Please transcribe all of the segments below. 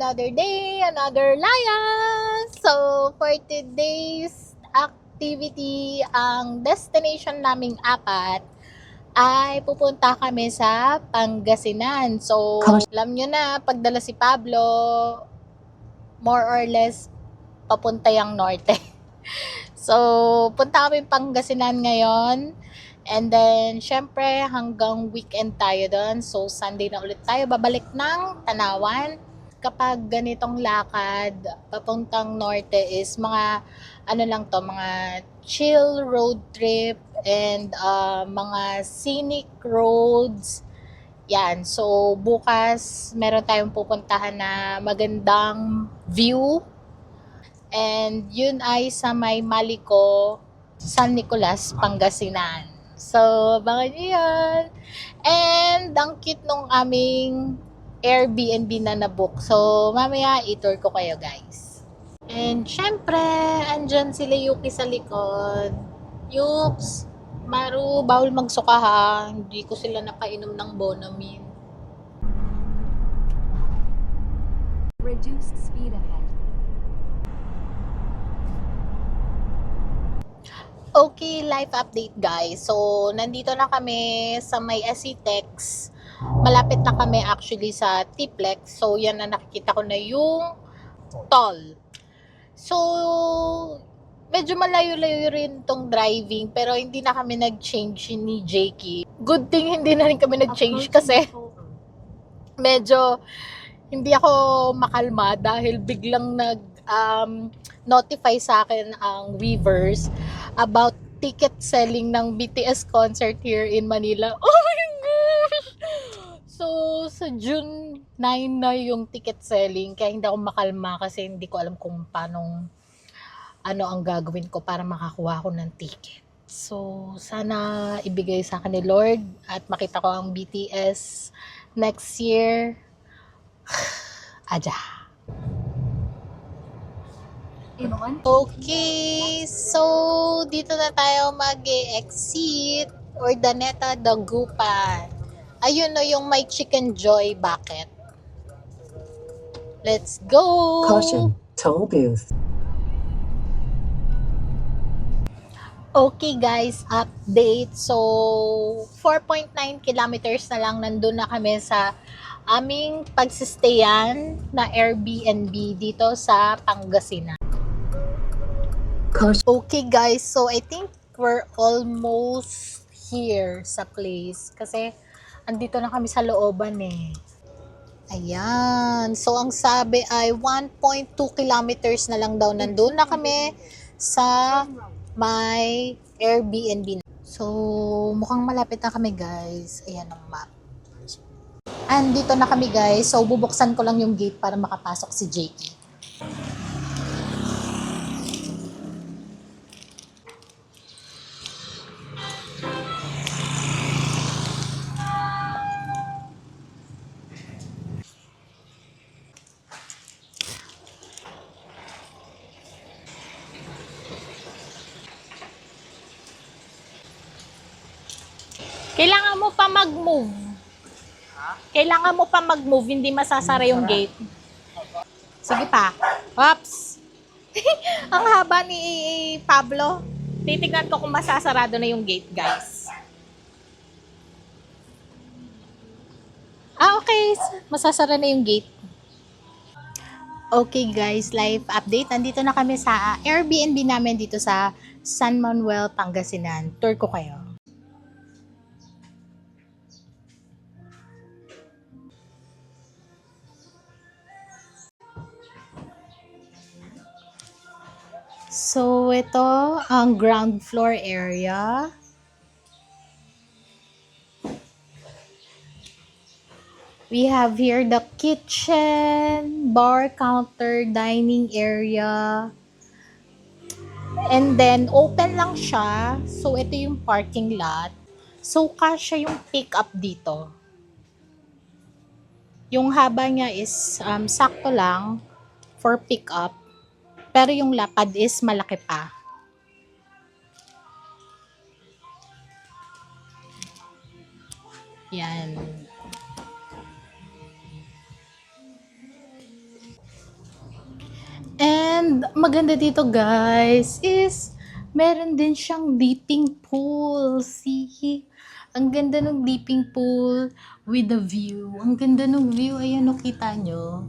another day, another layas! So, for today's activity, ang destination naming apat ay pupunta kami sa Pangasinan. So, alam nyo na, pagdala si Pablo, more or less, papunta yung norte. So, punta kami Pangasinan ngayon. And then, syempre, hanggang weekend tayo doon. So, Sunday na ulit tayo. Babalik ng Tanawan. Kapag ganitong lakad, papuntang norte is mga, ano lang to, mga chill road trip and mga scenic roads. Yan. So, bukas, meron tayong pupuntahan na magandang view. And yun ay sa may Malico, San Nicolas, Pangasinan. So, abangan nyo yan. And ang cute nung aming Airbnb na nabook. So, mamaya i-tour ko kayo guys. And syempre, andyan sila Yuki sa likod. Yuks, Maru, bawal magsuka ha. Hindi ko sila napainom ng Bonamine. Reduced speed ahead. Okay, life update guys. So, nandito na kami sa may Asitex. Malapit na kami actually sa Tiplex. So, yan na nakikita ko na yung toll. So, medyo malayo-layo rin tong driving pero hindi na kami nag-change ni Jakey. Good thing hindi na rin kami nag-change kasi medyo hindi ako makalma dahil biglang notify sa akin ang Weavers about ticket selling ng BTS concert here in Manila. Oh my gosh! So, sa June 9 na yung ticket selling kaya hindi ako makalma kasi hindi ko alam kung paano ano ang gagawin ko para makakuha ko ng ticket. So, sana ibigay sa akin ni Lord at makita ko ang BTS next year. Aja. Okay, so dito na tayo mag-exit Urdaneta Dagupan. Ayun no, yung may Chicken Joy bucket. Let's go! Caution, toll booth. Okay guys, update. So, 4.9 kilometers na lang nandun na kami sa aming pagsistayan na Airbnb dito sa Pangasinan. Okay guys, so I think we're almost here sa place kasi andito na kami sa looban eh. Ayan, so ang sabi ay 1.2 kilometers na lang daw nandun na kami sa may Airbnb. So mukhang malapit na kami guys. Ayan ang map. Andito na kami guys, so bubuksan ko lang yung gate para makapasok si Jakey. Kailangan mo pa mag-move. Kailangan mo pa mag-move, hindi masasara yung gate. Sige pa. Oops! Ang haba ni Pablo. Titignan ko kung masasarado na yung gate, guys. Okay. Masasara na yung gate. Okay, guys. Live update. Nandito na kami sa Airbnb namin dito sa San Manuel, Pangasinan. Tour ko kayo. So, ito ang ground floor area. We have here the kitchen, bar, counter, dining area. And then, open lang siya. So, ito yung parking lot. So, kasya yung pick up dito. Yung haba niya is sakto lang for pick up. Pero yung lapad is malaki pa. Yan. And maganda dito guys is meron din siyang dipping pool. See? Ang ganda ng dipping pool with the view. Ang ganda ng view. Ayan o, kita nyo.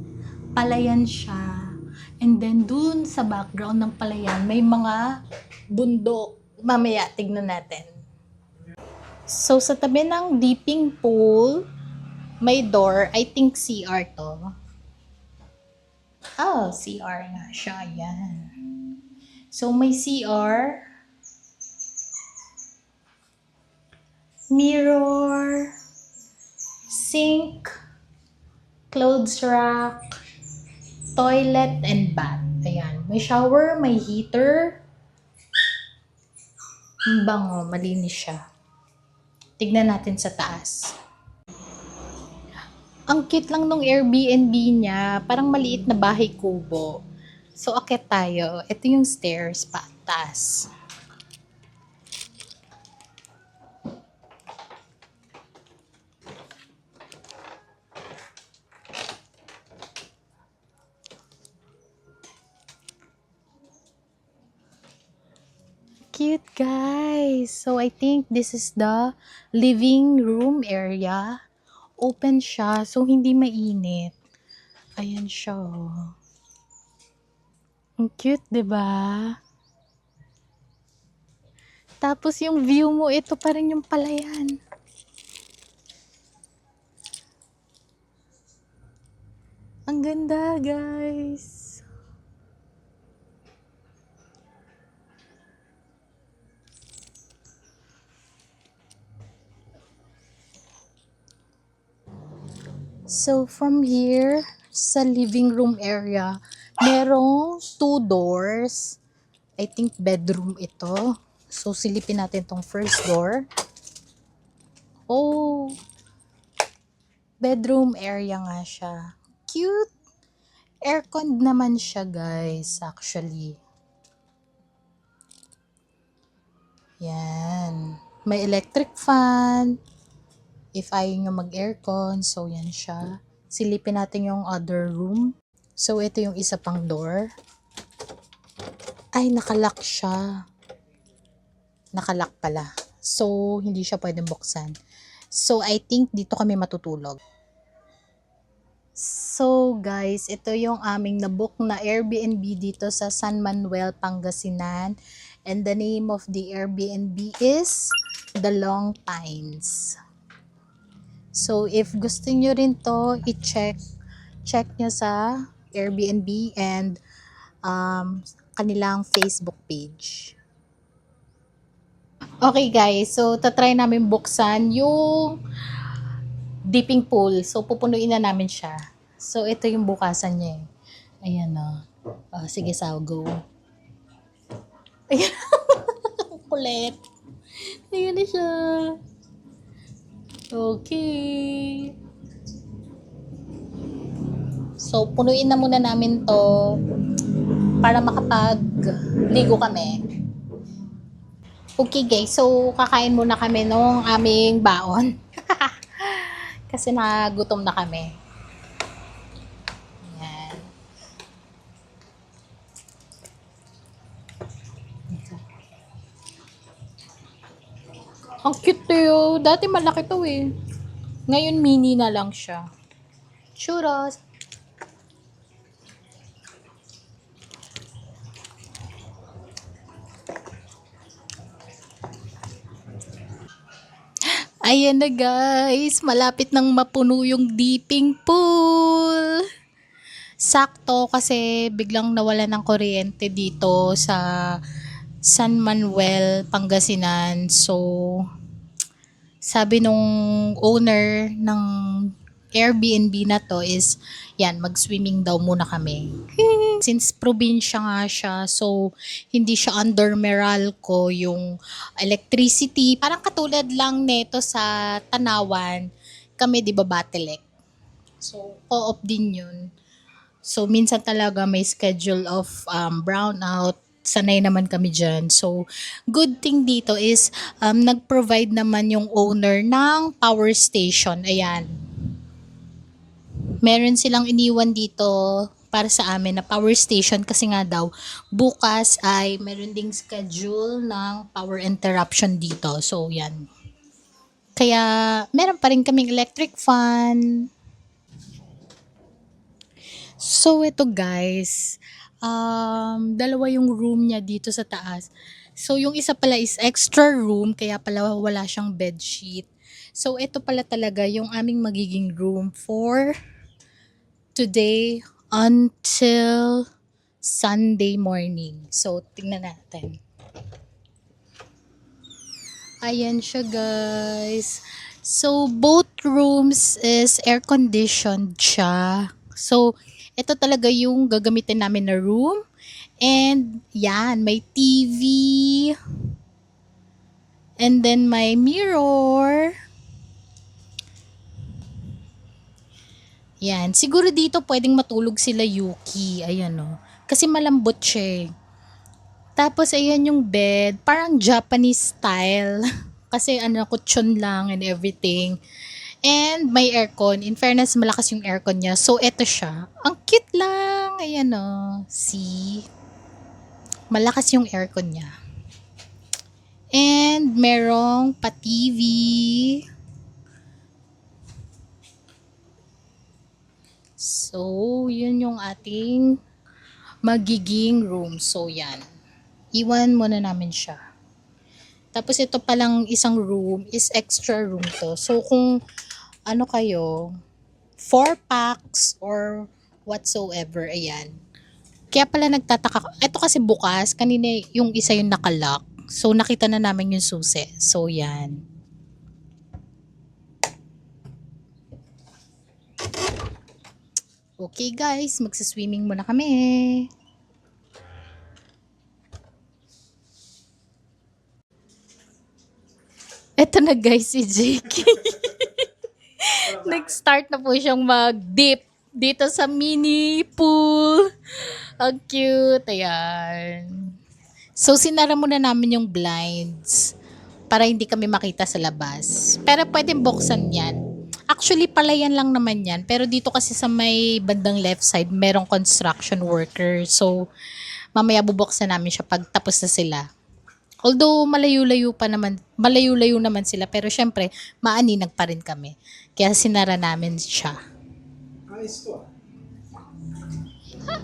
Palayan siya. And then dun sa background ng palayan may mga bundok. Mamaya tignan natin. So sa tabi ng dipping pool may door. I think CR to. Oh, CR nga siya. Yan. So, may CR. Mirror. Sink. Clothes rack. Toilet and bath. Ayan. May shower, may heater. Ang bango, malinis siya. Tignan natin sa taas. Ang cute lang nung Airbnb niya, parang maliit na bahay kubo. So, akit tayo. Ito yung stairs patas. Cute guys. So, I think this is the living room area. Open siya, so hindi mainit. Ayan siya. Ang cute, 'di ba? Tapos yung view mo, ito pa rin yung palayan. Ang ganda, guys. So, from here, sa living room area, merong 2 doors. I think bedroom ito. So, silipin natin tong first door. Oh, bedroom area nga siya. Cute. Aircon naman siya, guys, actually. Yan. May electric fan. If ayaw nyo mag-aircon, so yan siya. Silipin natin yung other room. So, ito yung isa pang door. Ay, nakalock siya. Nakalock pala. So, hindi siya pwedeng buksan. So, I think dito kami matutulog. So, guys, ito yung aming nabook na Airbnb dito sa San Manuel, Pangasinan. And the name of the Airbnb is The Long Pines. So, if gusto nyo rin to, check nyo sa Airbnb and kanilang Facebook page. Okay guys, so tatry namin buksan yung dipping pool. So, pupunuin na namin siya. So, ito yung bukasan niya eh. Ayan o. Sige, so go. Ayan. Kulit. Ayan na siya. Okay. So, punuin na muna namin to para makapagligo kami. Okay guys, so kakain muna kami nung aming baon. Kasi nagutom na kami. Yan. Ang cute to. Dati malaki to eh. Ngayon mini na lang siya. Churros. Ayan na guys, malapit nang mapuno yung dipping pool. Sakto kasi biglang nawala ng kuryente dito sa San Manuel, Pangasinan. So, sabi nung owner ng Airbnb na to is, yan, mag-swimming daw muna kami. Since probinsya nga siya, so hindi siya under Meralco yung electricity. Parang katulad lang neto sa Tanawan, kami di ba Batelec. So, co-op din yun. So, minsan talaga may schedule of brownout. Sanay naman kami dyan. So, good thing dito is nag-provide naman yung owner ng power station. Ayan. Meron silang iniwan dito para sa amin na power station kasi nga daw bukas ay meron ding schedule ng power interruption dito. So yan. Kaya meron pa rin kaming electric fan. So ito guys, dalawa yung room niya dito sa taas. So yung isa pala is extra room kaya pala wala siyang bedsheet. So ito pala talaga yung aming magiging room for today until Sunday morning. So tingnan natin. Ayan siya guys. So both rooms is air conditioned siya. So ito talaga yung gagamitin namin na room. And yan, may TV. And then may mirror. Yan, siguro dito pwedeng matulog sila Yuki. Ayan o. Kasi malambot siya eh. Tapos ayan yung bed, parang Japanese style. Kasi kutsyon lang and everything. And may aircon. In fairness, malakas yung aircon niya. So eto siya. Ang cute lang. Ayan o. See? Malakas yung aircon niya. And merong pa-TV. So, yun yung ating magiging room. So, yan. Iwan muna namin siya. Tapos ito palang isang room is extra room to. So kung kayo, 4 packs or whatsoever, ayan. Kaya pala nagtataka. Ito kasi bukas, kanina yung isa yung nakalock. So nakita na namin yung susi. So yan. Okay guys, magsaswimming muna kami. Eto na guys si Jakey. Nag-start na po siyang mag-dip dito sa mini pool. Ang cute. Ayan. So, sinara muna namin yung blinds para hindi kami makita sa labas. Pero pwedeng buksan yan. Actually, palayan lang naman yan. Pero dito kasi sa may bandang left side, merong construction worker. So, mamaya bubuksan namin siya pag tapos na sila. Although malayo-layo naman sila, pero syempre maaninag pa rin kami. Kaya sinara namin siya.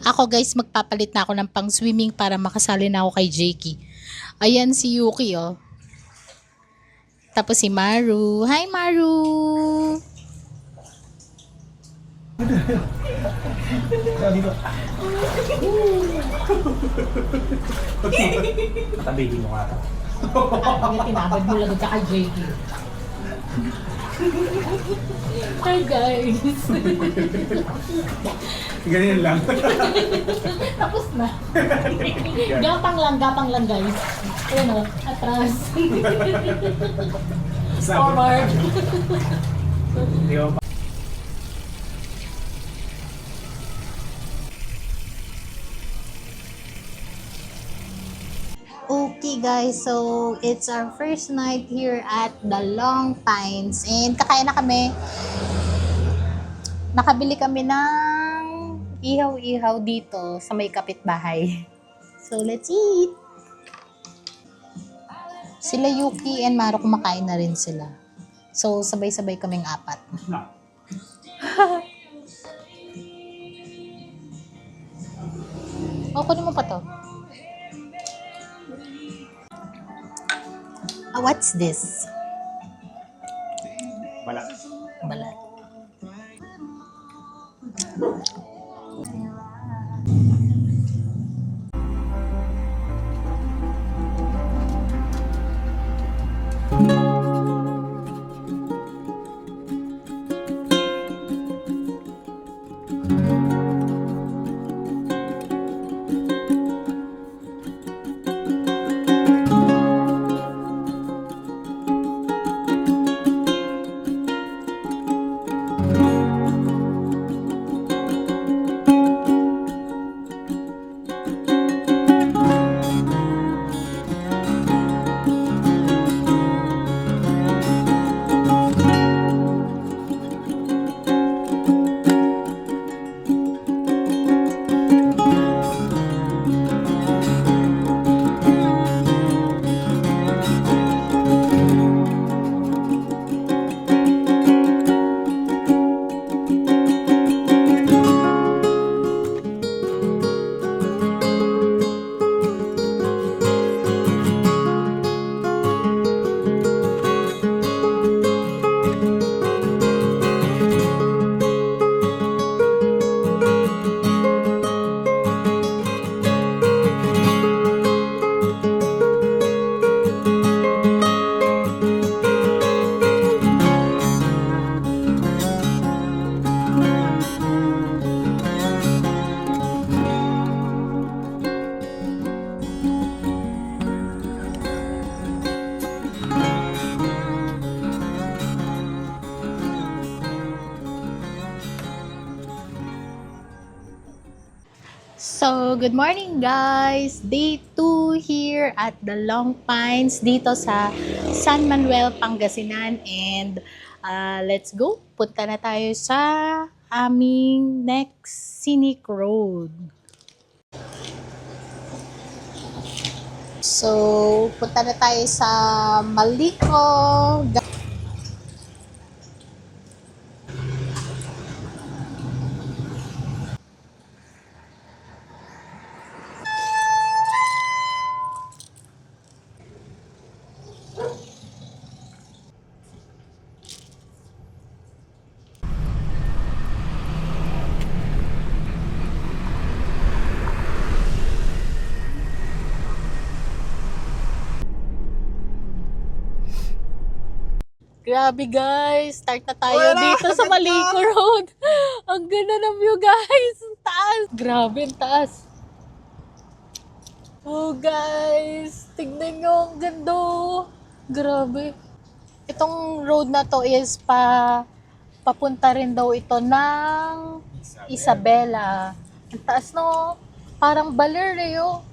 Ako guys, magpapalit na ako ng pang swimming para makasali na ako kay Jakey. Ayan si Yuki oh. Tapos si Maru. Hi Maru! Tabihin mo nga ito. Tinabad mo lang ka kay Jakey. Hi guys! Ganyan lang. Tapos na. Gapang lang guys. Ayan o, atras. Forward. Di ba? Okay guys, so it's our first night here at the Long Pines and kakain na kami. Nakabili kami ng ihaw-ihaw dito sa may kapitbahay. So let's eat! Sila Yuki and Maro kumakain na rin sila. So sabay-sabay kaming 4. O, kunin mo pa to. What's this? Balat. Balat. So, good morning guys! Day 2 here at the Long Pines dito sa San Manuel, Pangasinan. And let's go! Punta na tayo sa aming next scenic road. So, punta na tayo sa Maliko. Grabe guys, start na tayo dito sa Maliko Road. Ang ganda ng view guys, ang taas. Grabe, ang taas. Oh guys, tignan nyo, ang ganda. Grabe. Itong road na to is papunta rin daw ito ng Isabela. Ang taas no, parang Baler eh oh.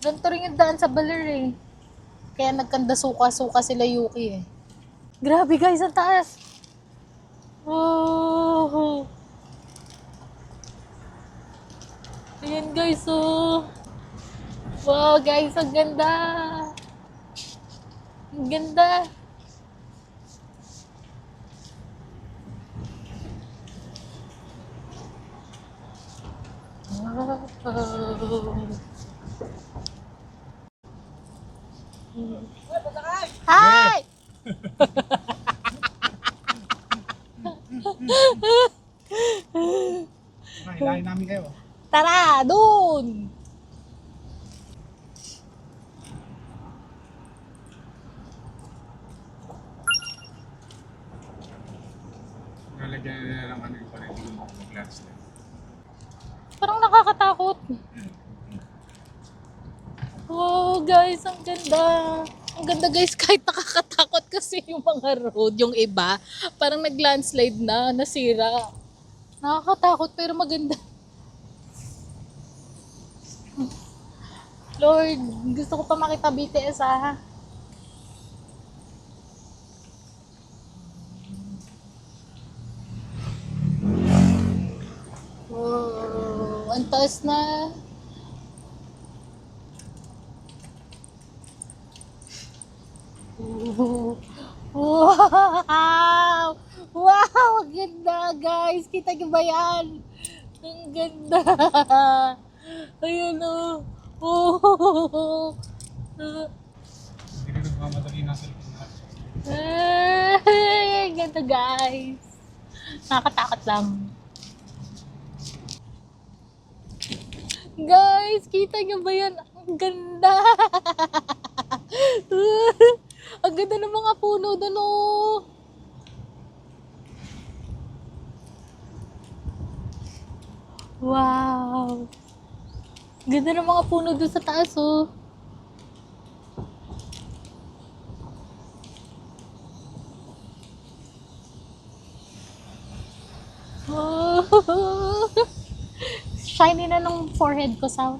Ganito rin yung daan sa Baler eh. Kaya nagkanda suka-suka sila Yuki eh. Grabe guys, ang taas. Oh. Ayan guys, oh. Wow guys, ang ganda. Ang ganda. Wow. Hi! Hilahin namin kayo. Tara, dun! Nalagyan nila lang ano yung parang hindi mo mag-glance na. Parang nakakatakot. Oh, guys, ang ganda. Ang ganda guys, kahit nakakatakot kasi yung mga road, yung iba, parang nag-landslide na, nasira. Nakakatakot pero maganda. Lord, gusto ko pa makita BTS ah. Oh, ang taas na. Wow! Wow! Ang ganda guys! Kita niyo ba yan? Ang ganda! Ayan o! Oh! Hindi rin nagmamadali nasa likod. Ay, ganda guys! Nakakatakot lang. Guys, kita niyo ba yan? Ang ganda! Ang ganda ng mga puno doon oh! Wow! Ganda ng mga puno doon sa taas oh! Oh! Shiny na nung forehead ko sa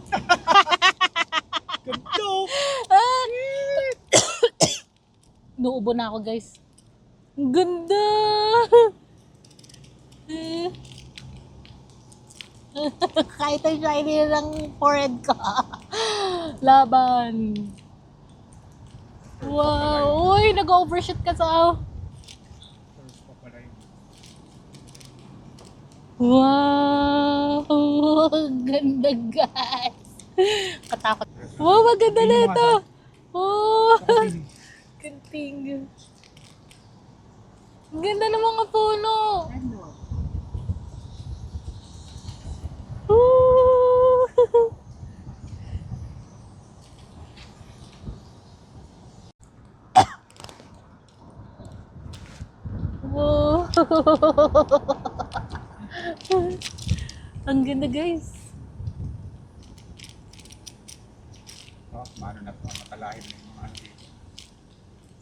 Ganto! ah! Nuubo na ako guys. Ang ganda! Kahit ang shiny ng forehead ko. Laban. Wow! Uy, nag-overshoot ka sa... First pa pala yun. Wow! Ang ganda guys. Katakot. Wow, maganda na ito. Oh! Kanting. Ang ganda ng mga puno. Woo! Wow! Ang ganda guys. Oh, mano na ito. Matalahid na yung mga ano dito.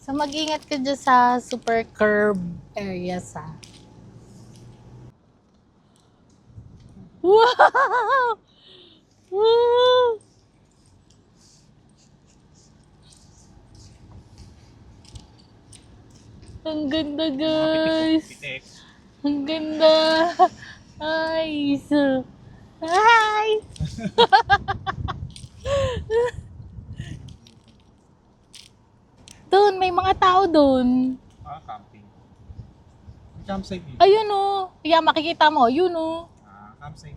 So mag-ingat ka dyan sa super curb areas ha. Wow! Ah! Ang ganda, guys. Pitik. Ang ganda. Ay, so. Hi! Doon, may mga tao doon. Camping. May campsite dito. Ayun oh. Yeah, makikita mo. Yun oh. Campsite.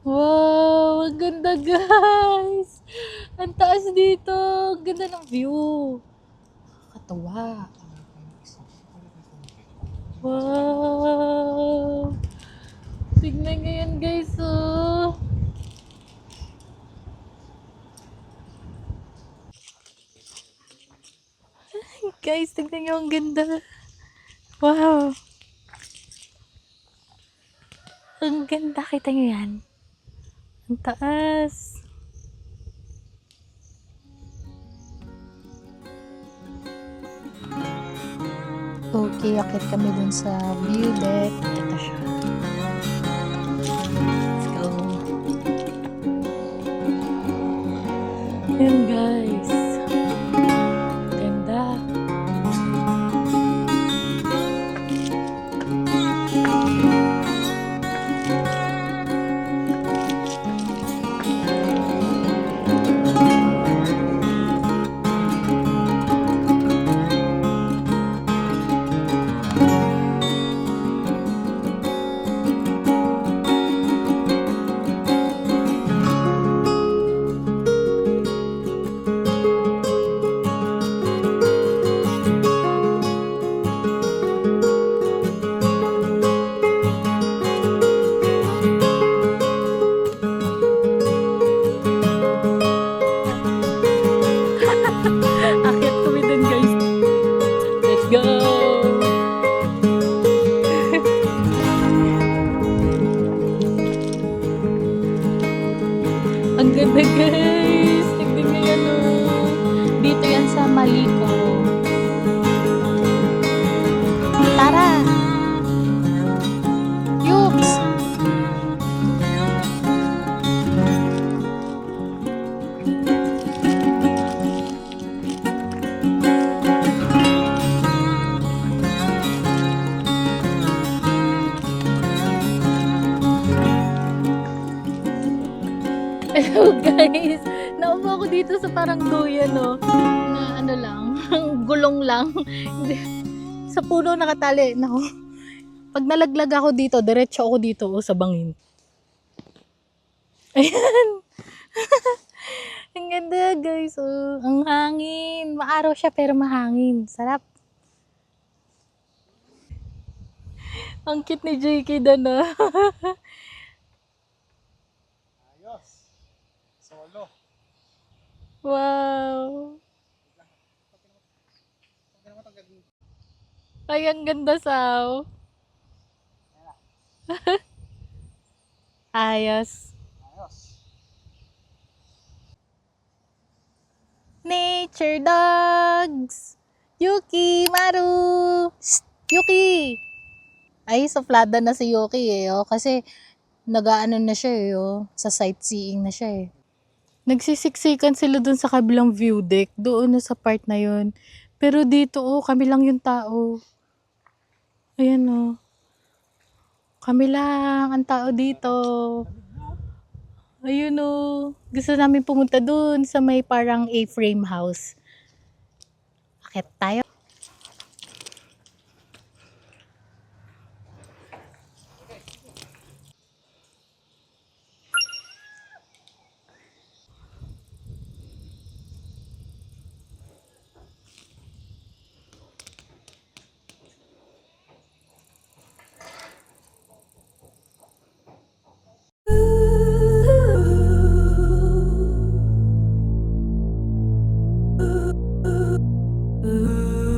Wow, ang ganda, guys. Ang taas dito. Ang ganda ng view. Katawa. Wow. Tignan nyo yan, guys, oh. Guys, tignan nyo, ang ganda. Wow. Ang ganda, kita nyo yan. Ang taas. Okay, akit kami dun sa view deck. Ito siya. Let's go. Ayan, guys. Ganda. Akit kami dun, guys. Let's go! Ang ganda, guys! Tignan nyo yan, oh. Dito yan sa Maliko. Tara! Yups! Hello, guys! Naupo ako dito sa parang duyan, no? Na ano lang, gulong lang. Sa puno nakatali. Naku. Pag nalaglag ako dito, diretso ako dito oh, sa bangin. Ayan. Ang ganda, guys. Oh. Ang hangin. Maaraw siya pero mahangin. Sarap. Ang cute ni JK doon, no? Ayos. Solo. Wow. Ay, ang ganda, Saw. Ayos. Ayos. Nature dogs! Yuki! Maru! Shh! Yuki! Ay, suplada na si Yuki eh. Oh, kasi nag-aano na siya eh. Oh, sa sightseeing na siya eh. Nagsisiksikan sila dun sa kabilang view deck. Doon na sa part na yun. Pero dito oh, kami lang yung tao. Ayan oh. Kami lang ang tao dito. Ayun oh. Gusto namin pumunta dun sa may parang A-frame house. Akit tayo. Ooh.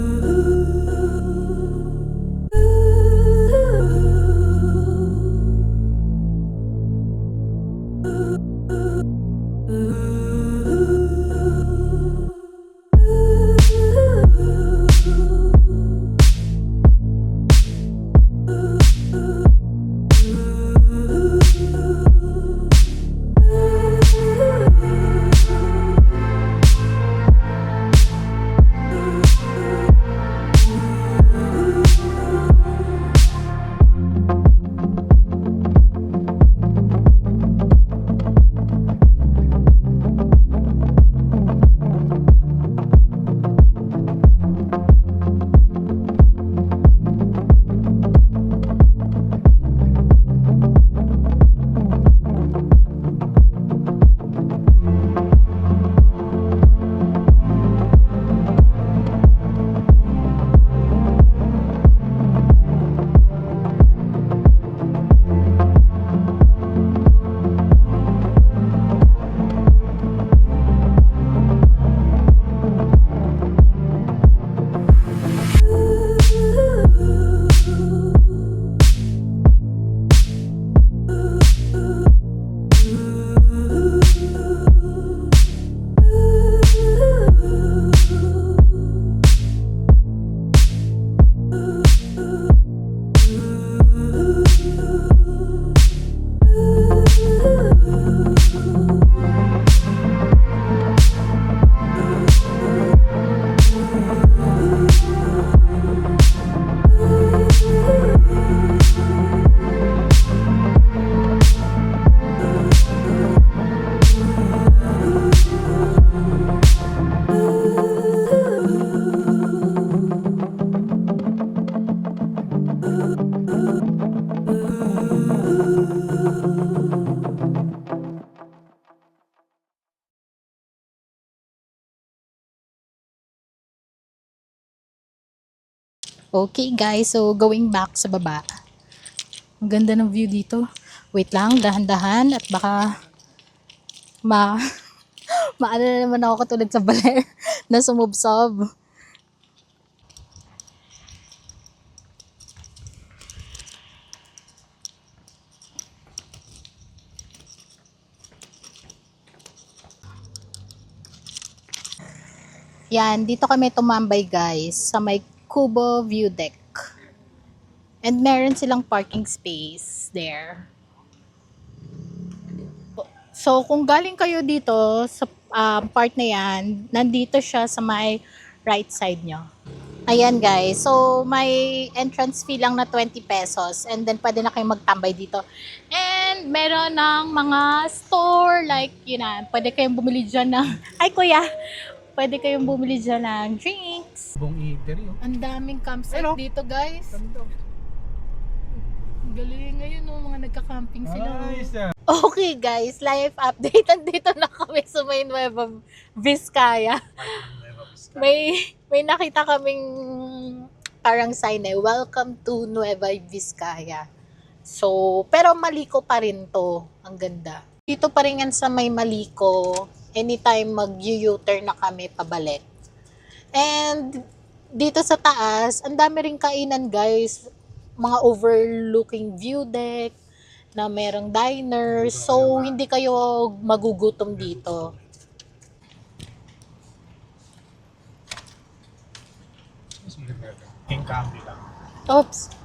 Okay guys, so going back sa baba. Ang ganda ng view dito. Wait lang, dahan-dahan at baka ma maano na naman ako katulad sa baler na sumubsob. Yan, dito kami tumambay guys sa may Kubo View Deck. And meron silang parking space there. So kung galing kayo dito sa part na yan, nandito siya sa may right side nyo. Ayan guys, so may entrance fee lang na 20 pesos and then pwede na kayong magtambay dito. And meron ng mga store like yun na, pwede kayong bumili dyan ng, ay kuya, pwede kayong bumili dyan ng drinks. Bong eater yun. Ang daming campsite Hello. dito guys. Galing ngayon mga nagka-camping sila. Nice. Okay guys, live update. Andito na kami sa may Nueva Vizcaya. May nakita kaming parang sign eh, welcome to Nueva Vizcaya. So, pero Maliko pa rin to. Ang ganda. Dito pa rin yan sa may Maliko. Anytime mag-U-turn na kami pabalik. And dito sa taas, ang dami ring kainan guys. Mga overlooking view deck na merong diner. So, hindi kayo magugutom dito. King Campi lang. Oops.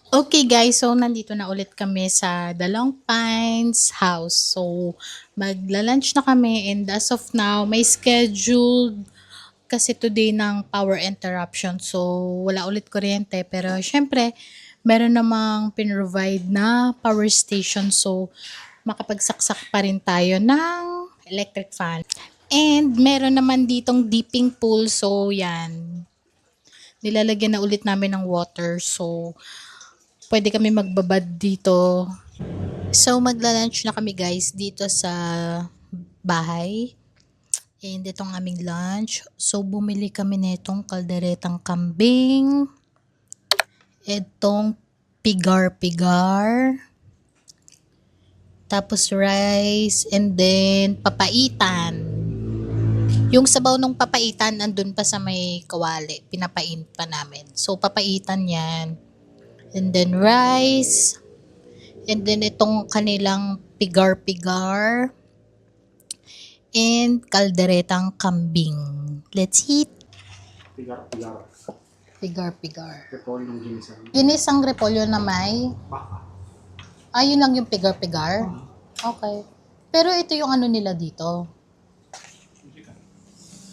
Okay guys, so nandito na ulit kami sa Dalong Pines house. So magla-lunch na kami and as of now may scheduled kasi today ng power interruption. So wala ulit kuryente pero syempre meron namang pinrovide na power station so makapagsaksak pa rin tayo ng electric fan. And meron naman ditong dipping pool so yan. Nilalagyan na ulit namin ng water so pwede kami magbabad dito. So, magla-lunch na kami guys dito sa bahay. And itong aming lunch. So, bumili kami nitong kalderetang kambing. Itong pigar-pigar. Tapos rice. And then, papaitan. Yung sabaw ng papaitan, andun pa sa may kawali. Pinapain pa namin. So, papaitan yan. And then rice. And then itong kanilang pigar-pigar. And kalderetang kambing. Let's eat. Pigar-pigar. Pigar-pigar. Repolyo ng ginisang. Ginisang repolyo na may. Baka. Yun lang yung pigar-pigar. Okay. Pero ito yung ano nila dito.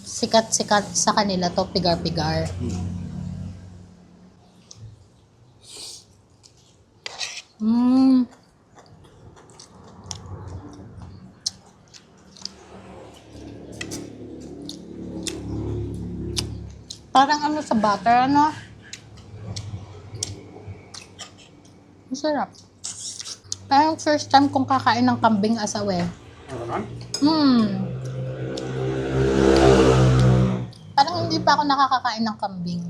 Sikat-sikat sa kanila to, pigar-pigar. Parang ano sa butter, ano? Masarap. Parang first time kong kakain ng kambing asawe. Ano naman? Parang hindi pa ako nakakakain ng kambing.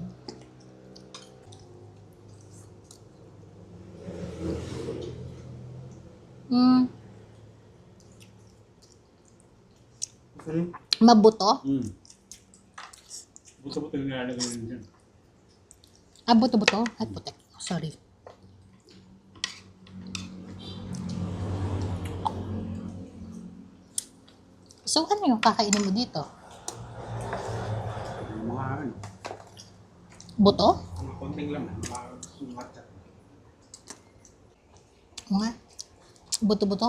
Mabuto? Buto-buto yung nilalagay nyo dyan. Buto-buto? At putek. Sorry. So, ano yung kakainin mo dito? Yung mga ano. Buto? Mga konting lang. Mga sumat. Nga. Buto-buto?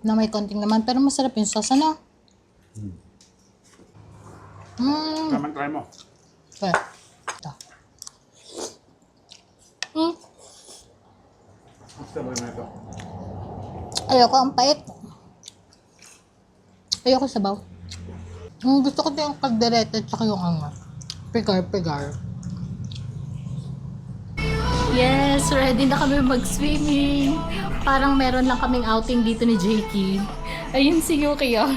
Na may konting naman. Pero masarap yung sauce, ano? Try mo. Okay. Ito. Gusto ba na ito? Ayoko, ang pait. Ayoko sabaw. Gusto ko ito yung kaldereta at saka yung angas. Pigar. Yes, ready na kami mag-swimming. Parang meron lang kaming outing dito ni Jakey. Ayun si Yuki, oh.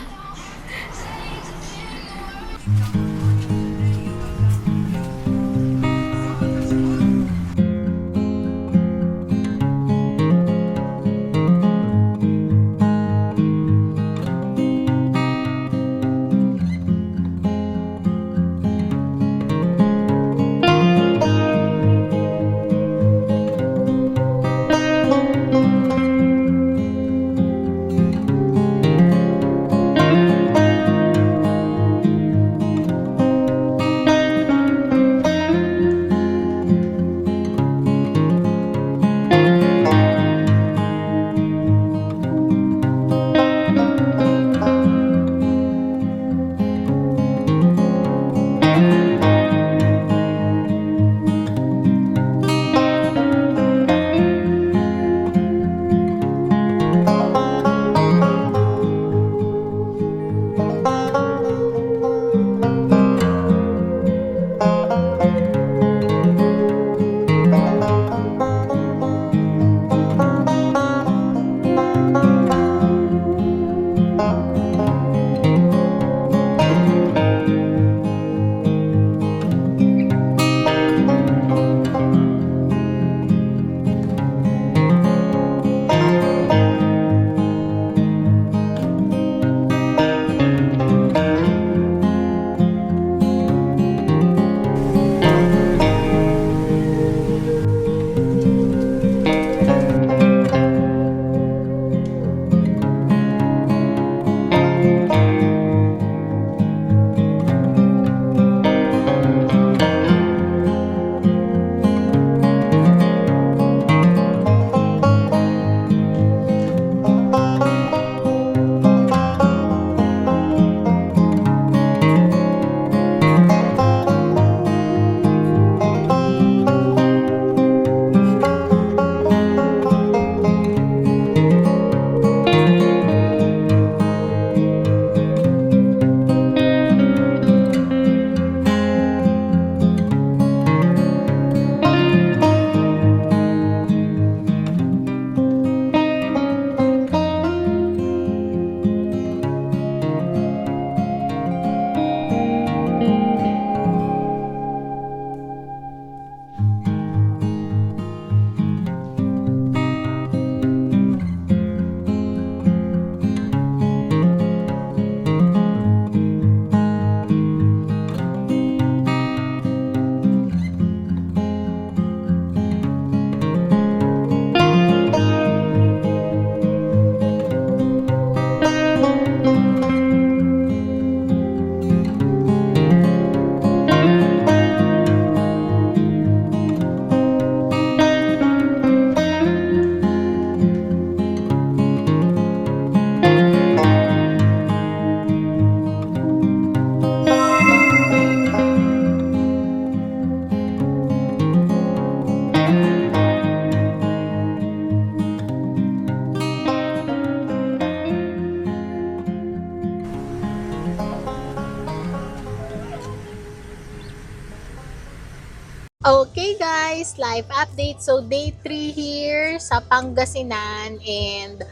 Okay guys, live update. So day 3 here sa Pangasinan and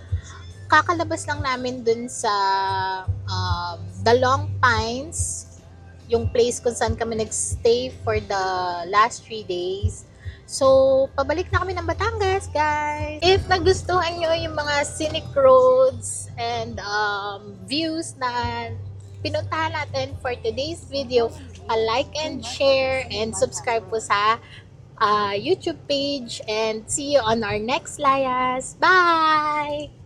kakalabas lang namin dun sa The Long Pines, yung place kung saan kami nagstay for the last 3 days. So, pabalik na kami ng Batangas, guys. If nagustuhan nyo yung mga scenic roads and views na pinuntahan natin for today's video, like and share and subscribe po sa YouTube page and see you on our next layas. Bye!